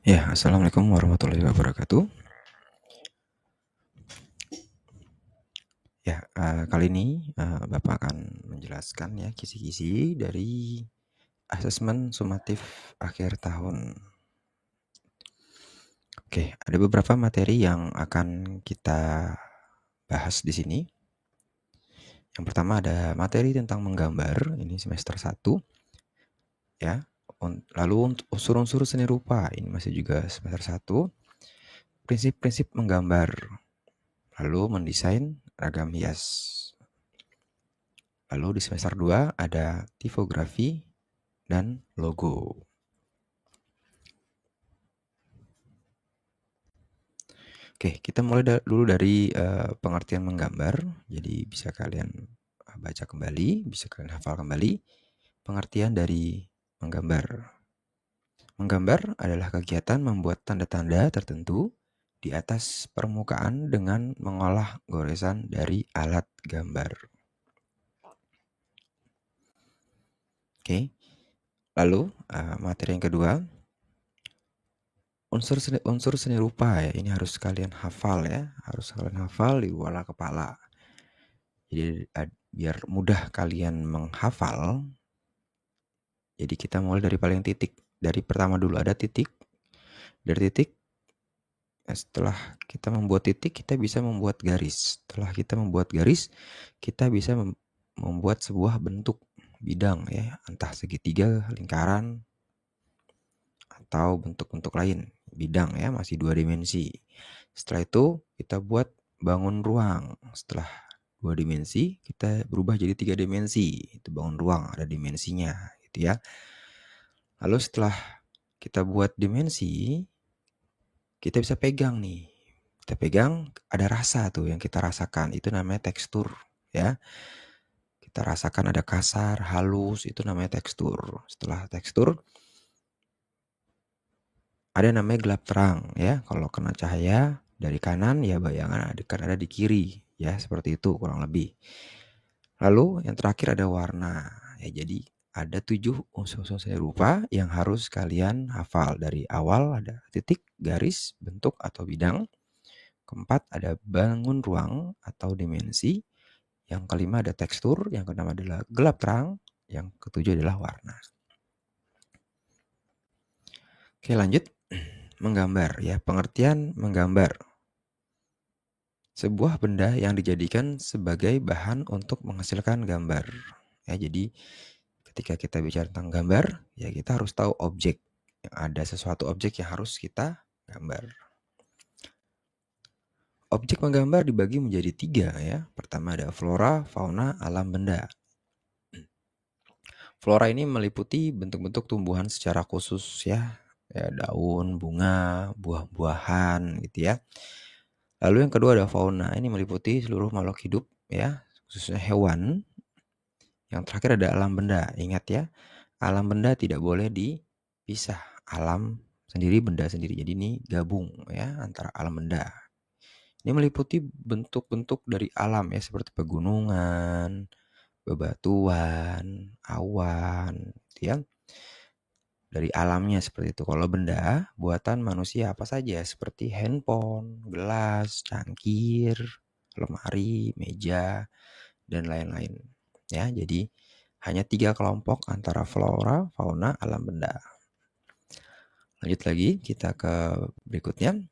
Ya, Assalamualaikum warahmatullahi wabarakatuh. Ya, kali ini Bapak akan menjelaskan ya kisi-kisi dari asesmen sumatif akhir tahun. Oke, ada beberapa materi yang akan kita bahas di sini. Yang pertama ada materi tentang menggambar, ini semester 1 ya. Lalu untuk unsur-unsur seni rupa, ini masih juga semester 1. Prinsip-prinsip menggambar, lalu mendesain ragam hias. Lalu di semester 2 ada tipografi dan logo. Oke, kita mulai dulu dari pengertian menggambar. Jadi bisa kalian baca kembali, bisa kalian hafal kembali pengertian dari menggambar. Menggambar adalah kegiatan membuat tanda-tanda tertentu di atas permukaan dengan mengolah goresan dari alat gambar. Oke. Lalu materi yang kedua, unsur seni rupa ya, ini harus kalian hafal ya, harus kalian hafal di luar kepala. Jadi biar mudah kalian menghafal, jadi kita mulai dari paling titik. Dari pertama dulu ada titik. Dari titik, setelah kita membuat titik, kita bisa membuat garis. Setelah kita membuat garis, kita bisa membuat sebuah bentuk bidang ya, entah segitiga, lingkaran, atau bentuk-bentuk lain. Bidang ya, masih 2 dimensi. Setelah itu kita buat bangun ruang. Setelah 2 dimensi, kita berubah jadi 3 dimensi. Itu bangun ruang, ada dimensinya gitu ya. Lalu setelah kita buat dimensi, kita bisa pegang nih. Kita pegang, ada rasa tuh yang kita rasakan. Itu namanya tekstur ya. Kita rasakan ada kasar, halus, itu namanya tekstur. Setelah tekstur, ada namanya gelap terang ya. Kalau kena cahaya dari kanan ya bayangan akan ada di kiri ya, seperti itu kurang lebih. Lalu yang terakhir ada warna ya. Jadi ada 7 unsur seni rupa yang harus kalian hafal. Dari awal ada titik, garis, bentuk atau bidang. Keempat ada bangun ruang atau dimensi. Yang kelima ada tekstur, yang keenam adalah gelap terang, yang ketujuh adalah warna. Oke, lanjut. Menggambar ya, pengertian menggambar. Sebuah benda yang dijadikan sebagai bahan untuk menghasilkan gambar. Ya, jadi ketika kita bicara tentang gambar, ya kita harus tahu objek. Ada sesuatu objek yang harus kita gambar. Objek menggambar dibagi menjadi 3 ya. Pertama ada flora, fauna, alam benda. Flora ini meliputi bentuk-bentuk tumbuhan secara khusus ya. Ya, daun, bunga, buah-buahan gitu ya. Lalu yang kedua ada fauna, ini meliputi seluruh makhluk hidup ya, khususnya hewan. Yang terakhir ada alam benda. Ingat ya, alam benda tidak boleh dipisah. Alam sendiri, benda sendiri. Jadi ini gabung ya antara alam benda. Ini meliputi bentuk-bentuk dari alam ya, seperti pegunungan, bebatuan, awan, gitu ya. Dari alamnya seperti itu. Kalau benda, buatan manusia apa saja seperti handphone, gelas, cangkir, lemari, meja, dan lain-lain. Ya, jadi hanya 3 kelompok antara flora, fauna, alam benda. Lanjut lagi, kita ke berikutnya.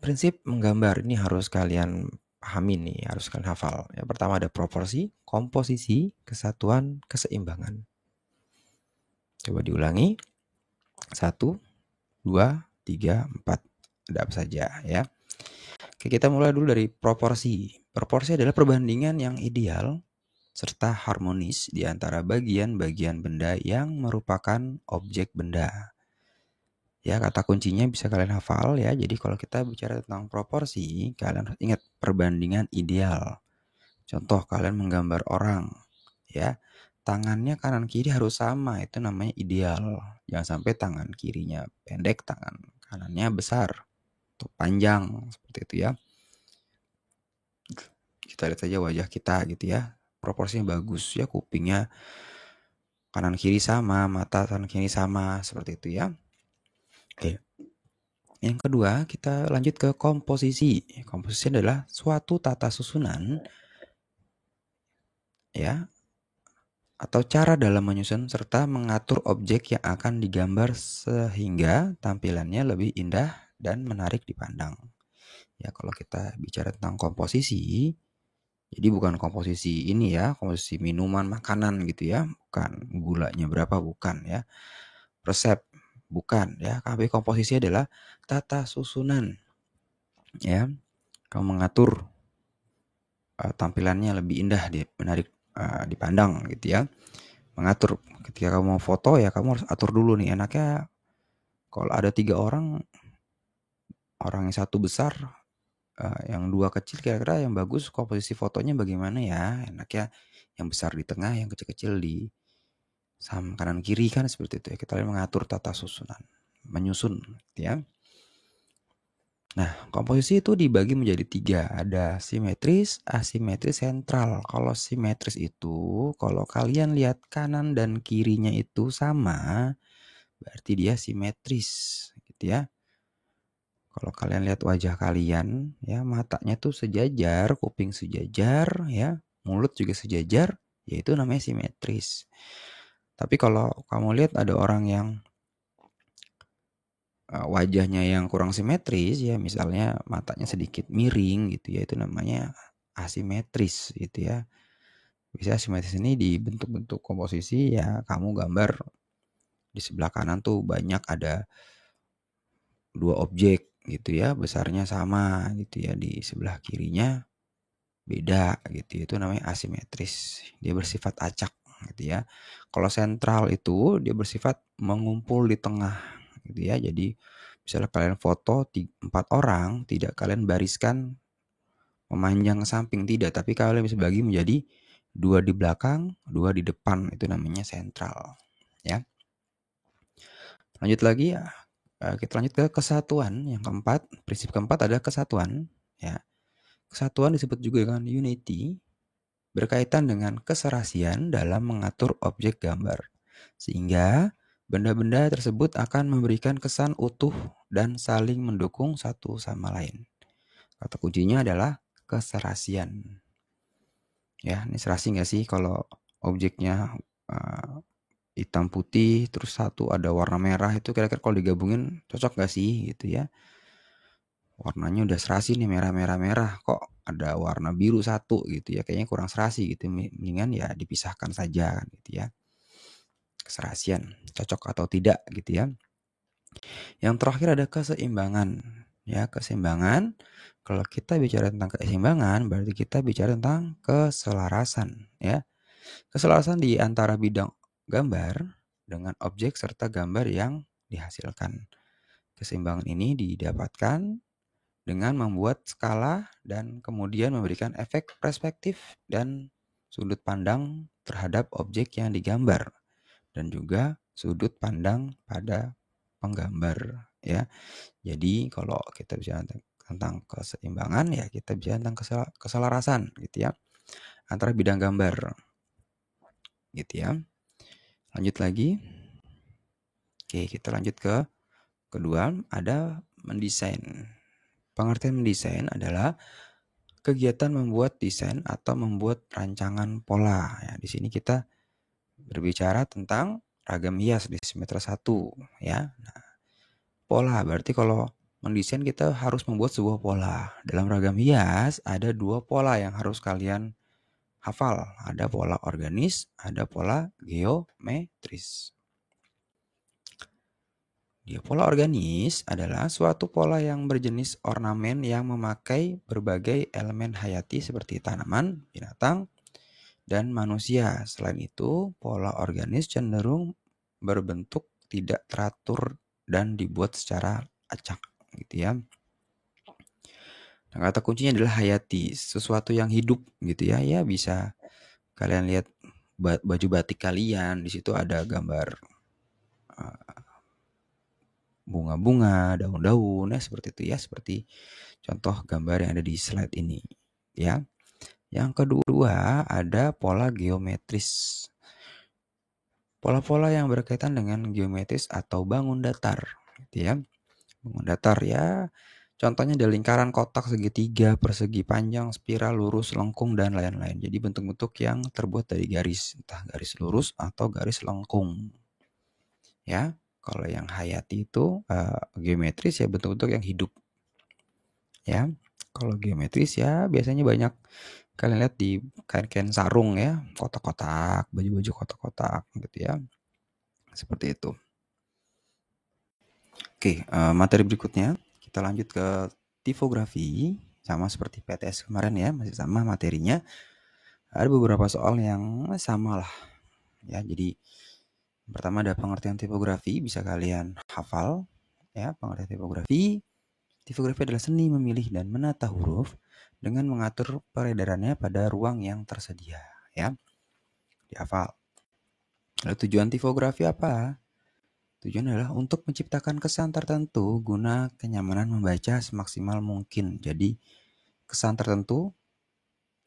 Prinsip menggambar ini harus kalian pahami nih, harus kalian hafal. Yang pertama ada proporsi, komposisi, kesatuan, keseimbangan. Coba diulangi. 1, 2, 3, 4. Ada apa saja ya. Oke, kita mulai dulu dari proporsi. Proporsi adalah perbandingan yang ideal serta harmonis di antara bagian-bagian benda yang merupakan objek benda. Ya, kata kuncinya bisa kalian hafal ya. Jadi kalau kita bicara tentang proporsi, kalian harus ingat perbandingan ideal. Contoh, kalian menggambar orang ya. Tangannya kanan kiri harus sama, itu namanya ideal. Jangan sampai tangan kirinya pendek, tangan kanannya besar atau panjang, seperti itu ya. Kita lihat saja wajah kita gitu ya. Proporsinya bagus ya, kupingnya kanan kiri sama, mata kanan kiri sama, seperti itu ya. Oke. Yang kedua, kita lanjut ke komposisi. Komposisi adalah suatu tata susunan ya atau cara dalam menyusun serta mengatur objek yang akan digambar sehingga tampilannya lebih indah dan menarik dipandang. Ya, kalau kita bicara tentang komposisi, jadi bukan komposisi ini ya, komposisi minuman, makanan gitu ya, bukan gulanya berapa, bukan ya. Resep, bukan ya. Tapi komposisi adalah tata susunan ya. Kamu mengatur tampilannya lebih indah, menarik dipandang gitu ya. Mengatur ketika kamu mau foto ya kamu harus atur dulu nih, enaknya kalau ada 3 orang yang satu besar, yang 2 kecil, kira-kira yang bagus komposisi fotonya bagaimana ya? Enaknya yang besar di tengah, yang kecil-kecil di kanan kiri, kan seperti itu ya. Kita mengatur tata susunan, menyusun gitu ya. Nah, komposisi itu dibagi menjadi 3, ada simetris, asimetris, sentral. Kalau simetris itu, kalau kalian lihat kanan dan kirinya itu sama, berarti dia simetris gitu ya. Kalau kalian lihat wajah kalian ya, matanya tuh sejajar, kuping sejajar ya, mulut juga sejajar, ya itu namanya simetris. Tapi kalau kamu lihat ada orang yang wajahnya yang kurang simetris ya, misalnya matanya sedikit miring gitu ya, itu namanya asimetris gitu ya. Bisa asimetris ini di bentuk-bentuk komposisi ya, kamu gambar di sebelah kanan tuh banyak ada 2 objek gitu ya, besarnya sama gitu ya, di sebelah kirinya beda gitu, itu namanya asimetris. Dia bersifat acak gitu ya. Kalau sentral itu dia bersifat mengumpul di tengah gitu ya. Jadi misalnya kalian foto 4 orang, tidak kalian bariskan memanjang ke samping, tidak, tapi kalian bisa bagi menjadi 2 di belakang, 2 di depan, itu namanya sentral ya. Lanjut lagi ya, kita lanjut ke kesatuan yang keempat. Prinsip keempat adalah kesatuan ya. Kesatuan disebut juga dengan unity, berkaitan dengan keserasian dalam mengatur objek gambar, sehingga benda-benda tersebut akan memberikan kesan utuh dan saling mendukung satu sama lain. Kata kuncinya adalah keserasian. Ya, ini serasi nggak sih kalau objeknya hitam putih, terus satu ada warna merah, itu kira-kira kalau digabungin cocok nggak sih gitu ya? Warnanya udah serasi nih, merah-merah-merah, kok ada warna biru satu gitu ya, kayaknya kurang serasi gitu, mendingan ya dipisahkan saja gitu ya. Keserasian, cocok atau tidak gitu ya. Yang terakhir ada keseimbangan ya. Keseimbangan, kalau kita bicara tentang keseimbangan berarti kita bicara tentang keselarasan ya. Keselarasan di antara bidang gambar dengan objek serta gambar yang dihasilkan. Keseimbangan ini didapatkan dengan membuat skala dan kemudian memberikan efek perspektif dan sudut pandang terhadap objek yang digambar, dan juga sudut pandang pada penggambar ya. Jadi kalau kita bicara tentang keseimbangan ya, kita bicara tentang keselarasan gitu ya antara bidang gambar gitu ya. Lanjut lagi. Oke, kita lanjut ke kedua, ada mendesain. Pengertian mendesain adalah kegiatan membuat desain atau membuat rancangan pola. Ya, di sini kita berbicara tentang ragam hias di semester 1 ya. Nah, pola berarti kalau mendesain kita harus membuat sebuah pola. Dalam ragam hias ada 2 pola yang harus kalian hafal. Ada pola organis, ada pola geometris. Pola organis adalah suatu pola yang berjenis ornamen yang memakai berbagai elemen hayati seperti tanaman, binatang, dan manusia. Selain itu, pola organis cenderung berbentuk tidak teratur dan dibuat secara acak gitu ya. Nah, kata kuncinya adalah hayati, sesuatu yang hidup gitu ya. Ya bisa kalian lihat baju batik kalian, di situ ada gambar bunga-bunga, daun-daun ya, seperti itu ya, seperti contoh gambar yang ada di slide ini ya. Yang kedua ada pola geometris. Pola-pola yang berkaitan dengan geometris atau bangun datar. gitu ya. Bangunan datar ya, contohnya ada lingkaran, kotak, segitiga, persegi, panjang, spiral, lurus, lengkung, dan lain-lain. Jadi bentuk-bentuk yang terbuat dari garis, entah garis lurus atau garis lengkung. Ya, kalau yang hayati itu geometris ya bentuk-bentuk yang hidup. Ya, kalau geometris ya biasanya banyak kalian lihat di kain-kain sarung ya, kotak-kotak, baju-baju kotak-kotak gitu ya. Seperti itu. Oke, materi berikutnya kita lanjut ke tipografi, sama seperti PTS kemarin ya, masih sama materinya. Ada beberapa soal yang sama lah ya. Jadi pertama ada pengertian tipografi, bisa kalian hafal ya. Pengertian tipografi. Tipografi adalah seni memilih dan menata huruf dengan mengatur peredarannya pada ruang yang tersedia ya. Dihafal. Lalu tujuan tipografi apa? Tujuan adalah untuk menciptakan kesan tertentu guna kenyamanan membaca semaksimal mungkin. Jadi kesan tertentu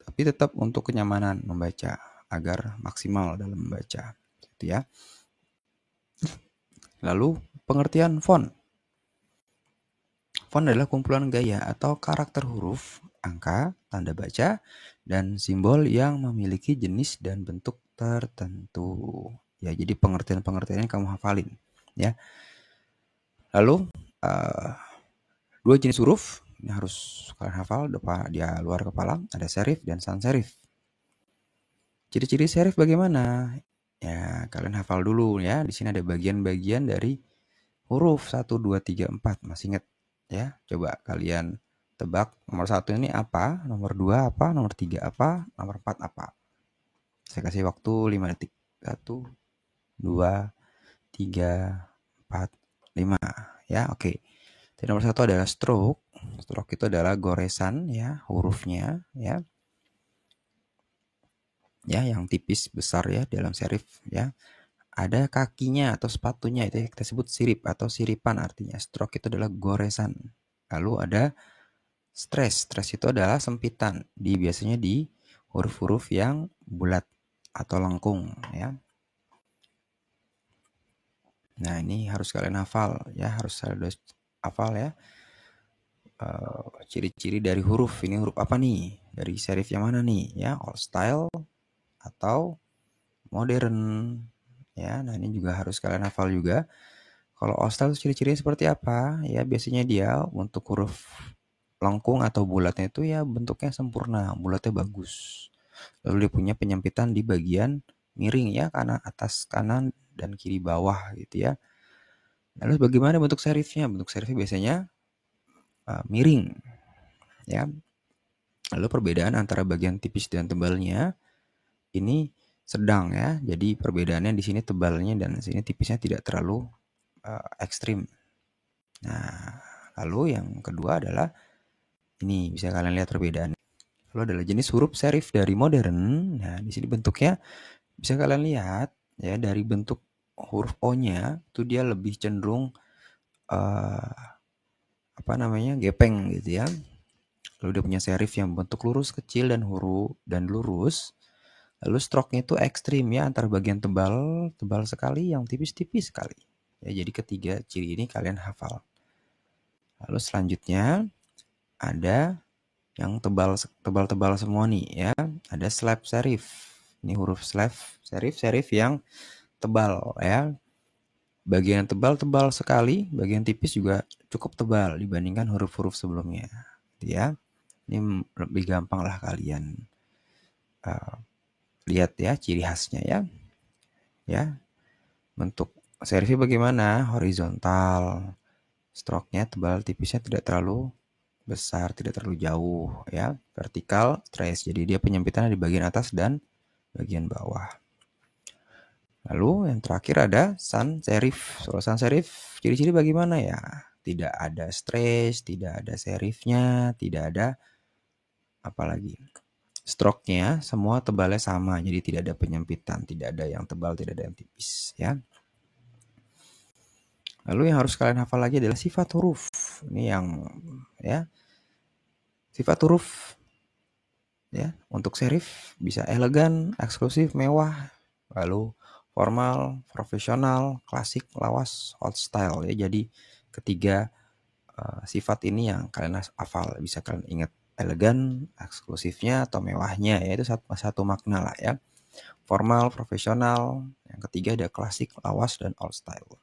tapi tetap untuk kenyamanan membaca agar maksimal dalam membaca. Gitu ya. Lalu pengertian font. Font adalah kumpulan gaya atau karakter huruf, angka, tanda baca, dan simbol yang memiliki jenis dan bentuk tertentu. Ya, jadi pengertian-pengertiannya kamu hafalin ya. Lalu dua jenis huruf ini harus kalian hafal di luar kepala, ada serif dan sans serif. Ciri-ciri serif bagaimana? Ya, kalian hafal dulu ya. Di sini ada bagian-bagian dari huruf 1 2 3 4. Masih ingat ya? Coba kalian tebak nomor 1 ini apa, nomor 2 apa, nomor 3 apa, nomor 4 apa. Saya kasih waktu 5 detik. 1 2 3 4 5 ya, oke. Jadi nomor 1 adalah stroke. Stroke itu adalah goresan ya hurufnya ya. Ya, yang tipis besar ya dalam serif ya. Ada kakinya atau sepatunya, itu kita sebut sirip atau siripan artinya. Stroke itu adalah goresan. Lalu ada stress. Stress itu adalah sempitan. Biasanya di huruf-huruf yang bulat atau lengkung ya. Nah, ini harus kalian hafal ya, harus hafal ya. Ciri-ciri dari huruf. Ini huruf apa nih? Dari serif yang mana nih? Ya, old style atau modern ya. Nah, ini juga harus kalian hafal juga. Kalau old style ciri-cirinya seperti apa? Ya, biasanya dia untuk huruf lengkung atau bulatnya itu ya bentuknya sempurna, bulatnya bagus. Lalu dia punya penyempitan di bagian miring ya, kanan atas, kanan dan kiri bawah gitu ya. Lalu bagaimana bentuk serifnya? Bentuk serifnya biasanya miring ya. Lalu perbedaan antara bagian tipis dan tebalnya ini sedang ya. Jadi perbedaannya di sini tebalnya dan di sini tipisnya tidak terlalu ekstrim. Nah, lalu yang kedua adalah ini bisa kalian lihat perbedaan. Lalu adalah jenis huruf serif dari modern. Nah, di sini bentuknya bisa kalian lihat ya, dari bentuk huruf O-nya itu dia lebih cenderung gepeng gitu ya. Lalu dia punya serif yang bentuk lurus kecil dan lurus. Lalu stroke-nya itu ekstrim ya, antara bagian tebal sekali, yang tipis-tipis sekali. Ya, jadi ketiga ciri ini kalian hafal. Lalu selanjutnya ada yang tebal semua nih ya. Ada slab serif. Ini huruf slab serif yang tebal ya. Bagian tebal sekali, bagian tipis juga cukup tebal dibandingkan huruf-huruf sebelumnya. Ya. Ini lebih gampang lah kalian lihat ya ciri khasnya ya. Ya. Bentuk serifnya bagaimana? Horizontal. Stroke-nya tebal, tipisnya tidak terlalu besar, tidak terlalu jauh ya. Vertikal, stress. Jadi dia penyempitannya di bagian atas dan bagian bawah. Lalu yang terakhir ada sans serif. Soal sans serif ciri-ciri bagaimana ya? Tidak ada stress, tidak ada serifnya, tidak ada apalagi. Stroke-nya semua tebalnya sama, jadi tidak ada penyempitan, tidak ada yang tebal, tidak ada yang tipis ya. Lalu yang harus kalian hafal lagi adalah sifat huruf. Ini yang ya. Sifat huruf ya, untuk serif bisa elegan, eksklusif, mewah, lalu formal, profesional, klasik, lawas, old style ya. Jadi Ketiga sifat ini yang kalian hafal, bisa kalian ingat: elegan, eksklusifnya, atau mewahnya, ya itu satu makna lah ya. Formal, profesional. Yang ketiga ada klasik, lawas, dan old style.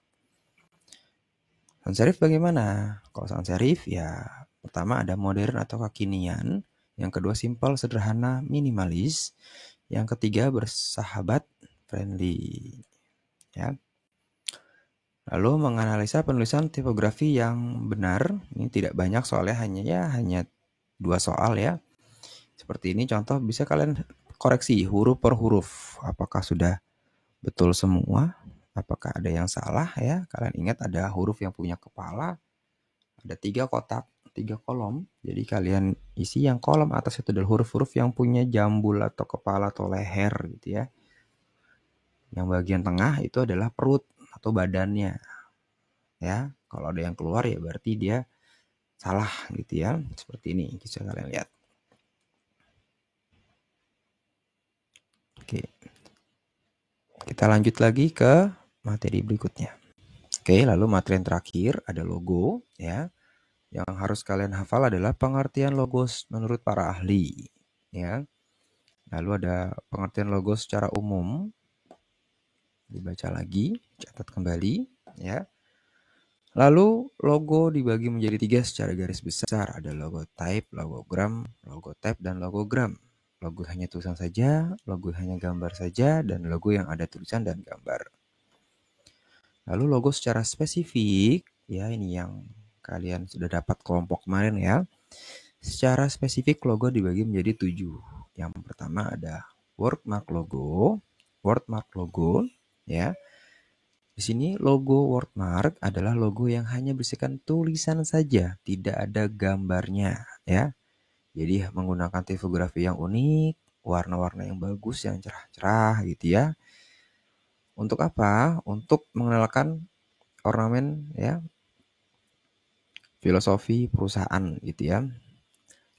Sans serif bagaimana? Kalau sans serif ya pertama ada modern atau kekinian, yang kedua simpel, sederhana, minimalis, yang ketiga bersahabat, friendly, ya. Lalu menganalisa penulisan tipografi yang benar, ini tidak banyak soalnya, hanya 2 soal ya. Seperti ini contoh, bisa kalian koreksi huruf per huruf, apakah sudah betul semua, apakah ada yang salah ya. Kalian ingat ada huruf yang punya kepala, ada 3 kotak, 3 kolom. Jadi kalian isi yang kolom atas itu adalah huruf-huruf yang punya jambul atau kepala atau leher gitu ya. Yang bagian tengah itu adalah perut atau badannya. Ya, kalau ada yang keluar ya berarti dia salah gitu ya. Seperti ini bisa kalian lihat. Oke. Kita lanjut lagi ke materi berikutnya. Oke, lalu materi yang terakhir ada logo ya. Yang harus kalian hafal adalah pengertian logo menurut para ahli ya. Lalu ada pengertian logo secara umum. Dibaca lagi, catat kembali ya. Lalu logo dibagi menjadi 3 secara garis besar. Ada logo type, logogram, logo type, dan logogram. Logo hanya tulisan saja, logo hanya gambar saja, dan logo yang ada tulisan dan gambar. Lalu logo secara spesifik, ya ini yang kalian sudah dapat kelompok kemarin ya. Secara spesifik logo dibagi menjadi 7. Yang pertama ada wordmark logo, ya. Di sini logo wordmark adalah logo yang hanya berisikan tulisan saja, tidak ada gambarnya ya. Jadi menggunakan tipografi yang unik, warna-warna yang bagus, yang cerah-cerah gitu ya. Untuk apa? Untuk mengenalkan ornamen ya, filosofi perusahaan gitu ya.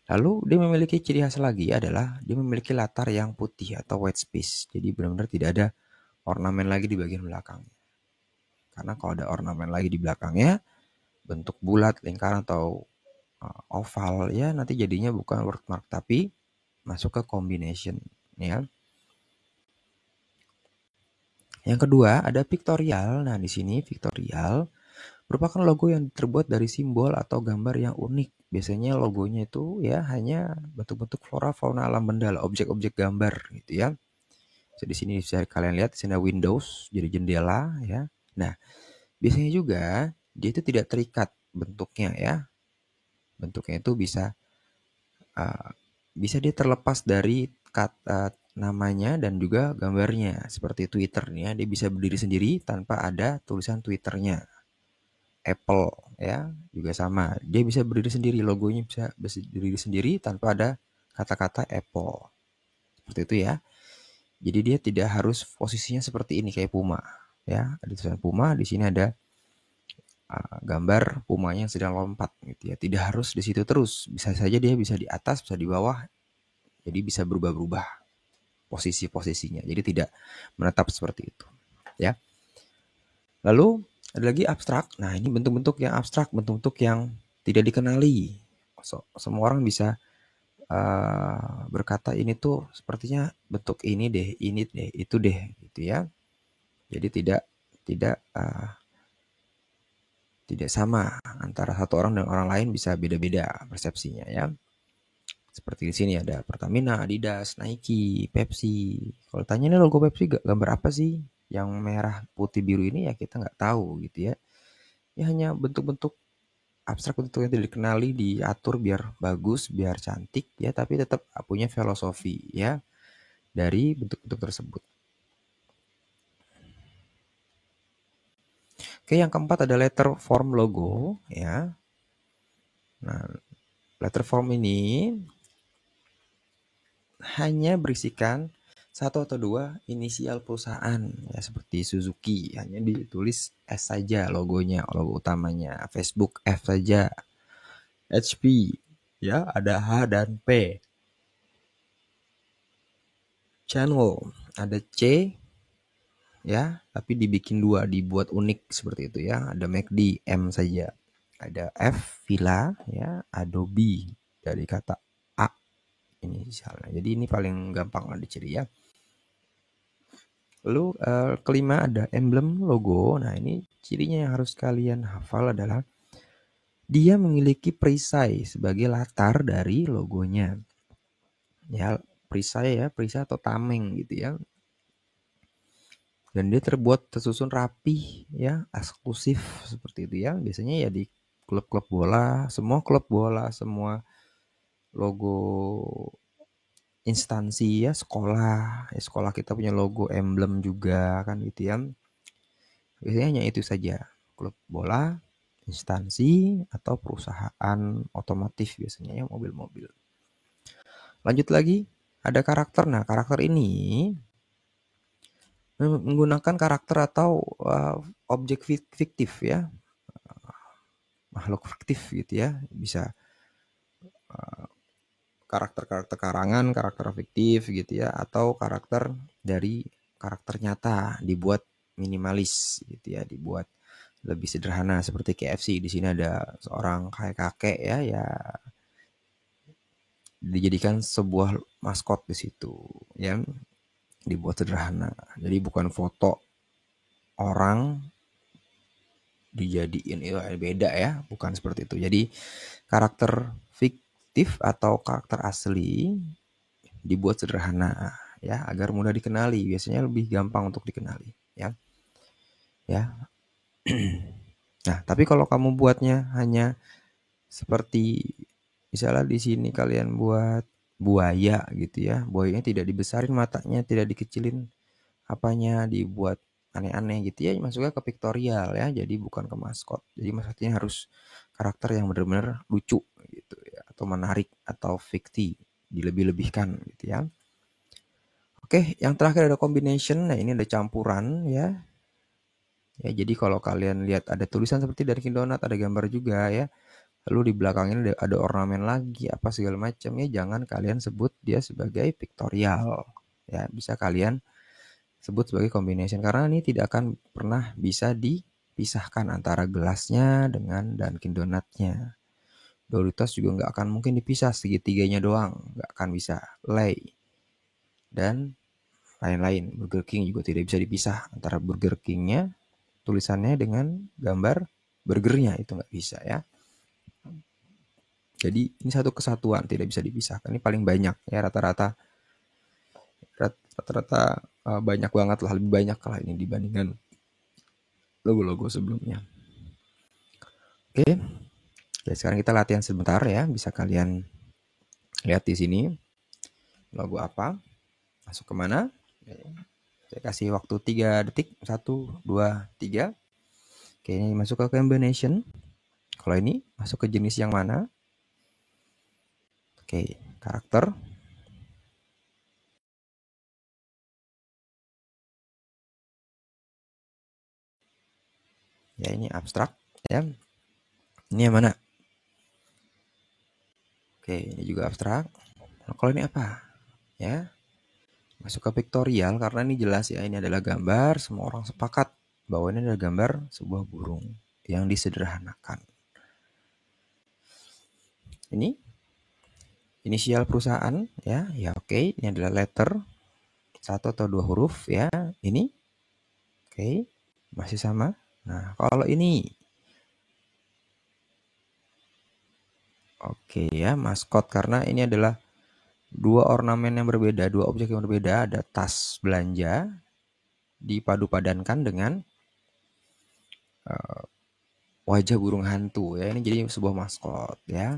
Lalu dia memiliki ciri khas lagi adalah dia memiliki latar yang putih atau white space. Jadi benar-benar tidak ada ornamen lagi di bagian belakang. Karena kalau ada ornamen lagi di belakangnya, bentuk bulat, lingkaran, atau oval ya, nanti jadinya bukan wordmark tapi masuk ke combination ya. Yang kedua ada pictorial. Nah, di sini pictorial merupakan logo yang terbuat dari simbol atau gambar yang unik. Biasanya logonya itu ya hanya bentuk-bentuk flora, fauna, alam benda, objek-objek gambar gitu ya. Jadi di sini bisa kalian lihat di sini ada Windows jadi jendela ya. Nah, biasanya juga dia itu tidak terikat bentuknya ya. Bentuknya itu uh, bisa dia terlepas dari kata namanya dan juga gambarnya. Seperti Twitter nih ya, dia bisa berdiri sendiri tanpa ada tulisan Twitternya. Apple ya juga sama, dia bisa berdiri sendiri, logonya bisa berdiri sendiri tanpa ada kata-kata Apple. Seperti itu ya. Jadi dia tidak harus posisinya seperti ini kayak Puma ya. Ada tulisan Puma, di sini ada gambar pumanya yang sedang lompat gitu ya. Tidak harus di situ terus. Bisa saja dia bisa di atas, bisa di bawah. Jadi bisa berubah-ubah posisi-posisinya. Jadi tidak menetap seperti itu ya. Lalu ada lagi abstrak. Nah, ini bentuk-bentuk yang abstrak, bentuk-bentuk yang tidak dikenali. Semua orang bisa berkata ini tuh sepertinya bentuk ini deh, itu deh gitu ya. Jadi tidak tidak sama antara satu orang dan orang lain, bisa beda-beda persepsinya ya. Seperti di sini ada Pertamina, Adidas, Nike, Pepsi. Kalau tanya ini logo Pepsi gambar apa sih? Yang merah, putih, biru ini ya kita nggak tahu gitu ya. Ya hanya bentuk-bentuk abstrak, bentuk yang tidak dikenali, diatur biar bagus, biar cantik ya, tapi tetap punya filosofi ya dari bentuk-bentuk tersebut. Oke, yang keempat ada letter form logo ya. Nah, letter form ini hanya berisikan satu atau dua inisial perusahaan ya, seperti Suzuki hanya ditulis S saja logonya, logo utamanya. Facebook F saja. HP ya ada H dan P. Channel ada C, ya, tapi dibikin 2, dibuat unik seperti itu ya. Ada McD, M saja. Ada F, villa ya, Adobe dari kata A ini misalnya. Jadi ini paling gampang lah dicari ya. Lalu kelima ada emblem logo. Nah, ini cirinya yang harus kalian hafal adalah dia memiliki perisai sebagai latar dari logonya. Ya, perisai atau tameng gitu ya. Dan dia tersusun rapi ya, eksklusif seperti itu ya. Biasanya ya di klub-klub bola, semua logo instansi ya, sekolah kita punya logo emblem juga kan gitu ya. Biasanya hanya itu saja, klub bola, instansi atau perusahaan otomotif biasanya ya, mobil-mobil. Lanjut lagi, ada karakter. Nah, karakter ini menggunakan karakter atau objek fiktif ya, makhluk fiktif gitu ya. Bisa karakter-karakter karangan, karakter fiktif gitu ya, atau karakter dari karakter nyata dibuat minimalis gitu ya, dibuat lebih sederhana seperti KFC. Di sini ada seorang kakek ya, ya dijadikan sebuah maskot di situ ya, dibuat sederhana. Jadi bukan foto orang dijadiin itu beda ya, bukan seperti itu. Jadi karakter fiktif atau karakter asli dibuat sederhana ya agar mudah dikenali. Biasanya lebih gampang untuk dikenali ya. Ya. Nah, tapi kalau kamu buatnya hanya seperti misalnya di sini kalian buat buaya gitu ya. Buayanya tidak dibesarin matanya, tidak dikecilin apanya, dibuat aneh-aneh gitu ya, masuknya ke piktorial ya. Jadi bukan ke maskot. Jadi maksudnya harus karakter yang benar-benar lucu gitu ya, atau menarik atau fiksi, dilebih-lebihkan gitu ya. Oke, yang terakhir ada combination. Nah, ini ada campuran ya. Ya, jadi kalau kalian lihat ada tulisan seperti Dunkin Donut, ada gambar juga ya. Lalu di belakangnya ada ornamen lagi, apa segala macam ya. Jangan kalian sebut dia sebagai pictorial. Ya, bisa kalian sebut sebagai combination karena ini tidak akan pernah bisa dipisahkan antara gelasnya dengan Dunkin Donutnya. Doritos juga nggak akan mungkin dipisah segitiganya doang, nggak akan bisa. Lay dan lain-lain. Burger King juga tidak bisa dipisah antara Burger King-nya, tulisannya dengan gambar burgernya, itu nggak bisa ya. Jadi ini satu kesatuan, tidak bisa dipisahkan. Ini paling banyak ya, rata-rata banyak banget lah, lebih banyak lah ini dibandingkan logo-logo sebelumnya. Oke, jadi sekarang kita latihan sebentar ya. Bisa kalian lihat di sini logo apa, masuk kemana. Saya kasih waktu 3 detik. 1, 2, 3. Oke, ini masuk ke combination. Kalau ini masuk ke jenis yang mana? Oke, karakter. Ya, ini abstrak ya. Ini yang mana? Oke, ini juga abstrak. Nah, kalau ini apa? Ya, masuk ke pictorial karena ini jelas ya, ini adalah gambar, semua orang sepakat bahwa ini adalah gambar sebuah burung yang disederhanakan. Ini inisial perusahaan ya, ya oke, ini adalah letter 1 atau 2 huruf ya. Ini oke, masih sama. Nah, kalau ini oke ya, maskot karena ini adalah 2 ornamen yang berbeda, 2 objek yang berbeda. Ada tas belanja dipadu-padankan dengan wajah burung hantu ya. Ini jadi sebuah maskot ya.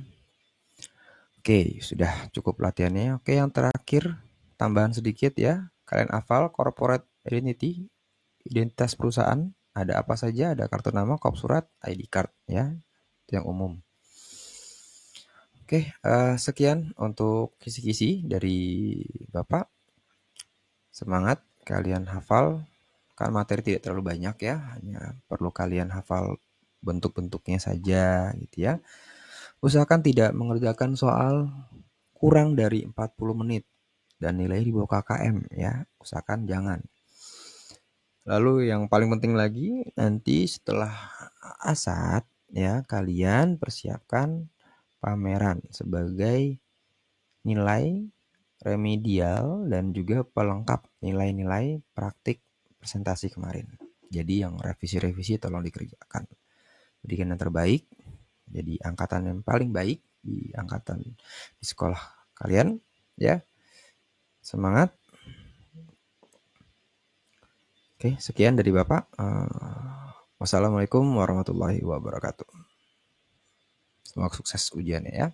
Oke, sudah cukup latihannya. Oke, yang terakhir tambahan sedikit ya. Kalian hafal corporate identity, identitas perusahaan. Ada apa saja? Ada kartu nama, kop surat, ID card ya. Itu yang umum. Oke, sekian untuk kisi-kisi dari Bapak. Semangat kalian hafal. Kan materi tidak terlalu banyak ya, hanya perlu kalian hafal bentuk-bentuknya saja gitu ya. Usahakan tidak mengerjakan soal kurang dari 40 menit dan nilai di bawah KKM ya. Usahakan jangan. Lalu yang paling penting lagi, nanti setelah asad ya, kalian persiapkan pameran sebagai nilai remedial dan juga pelengkap nilai-nilai praktik presentasi kemarin. Jadi yang revisi-revisi tolong dikerjakan. Berikan yang terbaik, jadi angkatan yang paling baik di angkatan di sekolah kalian ya. Semangat. Oke, sekian dari Bapak. Wassalamualaikum warahmatullahi wabarakatuh. Semoga sukses ujiannya ya.